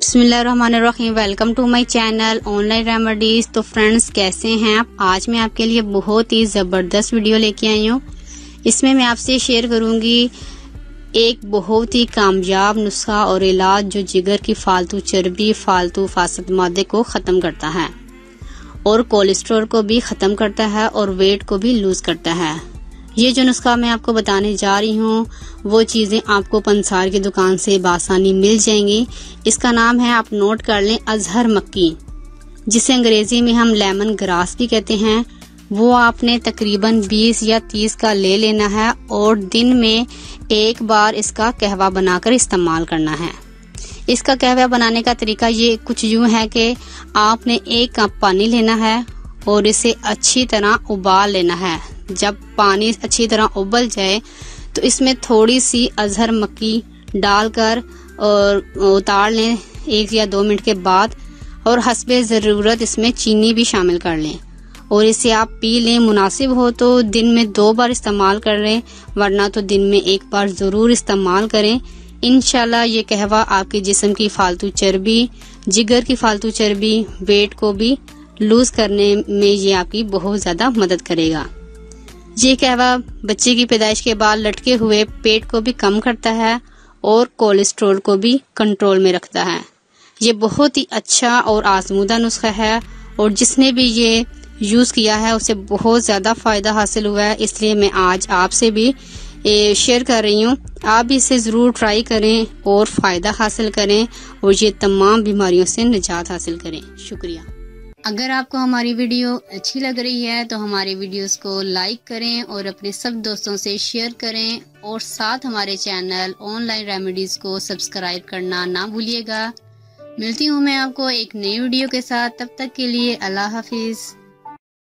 बिस्मिल्लाहिर्रहमानिर्रहीम। Welcome to my channel online remedies. तो friends, कैसे हैं आप? आज मैं आपके लिए बहुत ही ज़बरदस्त वीडियो लेके आई हूँ। इसमें मैं आपसे शेयर करूँगी एक बहुत ही कामयाब नुस्खा और इलाज जो जिगर की फालतू चर्बी, फालतू फासद मादे को ख़त्म करता है और कोलेस्ट्रॉल को भी ख़त्म करता है और वेट को भी लूज करता है। ये जो नुस्खा मैं आपको बताने जा रही हूँ वो चीज़ें आपको पंसार की दुकान से बासानी मिल जाएंगी। इसका नाम है, आप नोट कर लें, अजहर मक्की, जिसे अंग्रेजी में हम लेमन ग्रास भी कहते हैं। वो आपने तकरीबन 20 या 30 का ले लेना है और दिन में एक बार इसका कहवा बनाकर इस्तेमाल करना है। इसका कहवा बनाने का तरीका ये कुछ यूँ है कि आपने 1 कप पानी लेना है और इसे अच्छी तरह उबाल लेना है। जब पानी अच्छी तरह उबल जाए तो इसमें थोड़ी सी अजहर मक्की डालकर और उतार लें 1 या 2 मिनट के बाद, और हस्बे ज़रूरत इसमें चीनी भी शामिल कर लें और इसे आप पी लें। मुनासिब हो तो दिन में 2 बार इस्तेमाल कर लें, वरना तो दिन में 1 बार ज़रूर इस्तेमाल करें। इंशाल्लाह ये कहवा आपके जिस्म की फालतू चर्बी, जिगर की फालतू चर्बी, वेट को भी लूज करने में ये आपकी बहुत ज़्यादा मदद करेगा। ये कहवा बच्चे की पैदाइश के बाद लटके हुए पेट को भी कम करता है और कोलेस्ट्रॉल को भी कंट्रोल में रखता है। ये बहुत ही अच्छा और आजमूदा नुस्खा है और जिसने भी ये यूज़ किया है उसे बहुत ज़्यादा फ़ायदा हासिल हुआ है, इसलिए मैं आज आपसे भी शेयर कर रही हूँ। आप भी इसे ज़रूर ट्राई करें और फ़ायदा हासिल करें और ये तमाम बीमारियों से निजात हासिल करें। शुक्रिया। अगर आपको हमारी वीडियो अच्छी लग रही है तो हमारे वीडियोस को लाइक करें और अपने सब दोस्तों से शेयर करें और साथ हमारे चैनल ऑनलाइन रेमेडीज को सब्सक्राइब करना ना भूलिएगा। मिलती हूँ मैं आपको एक नई वीडियो के साथ, तब तक के लिए अल्लाह हाफिज़।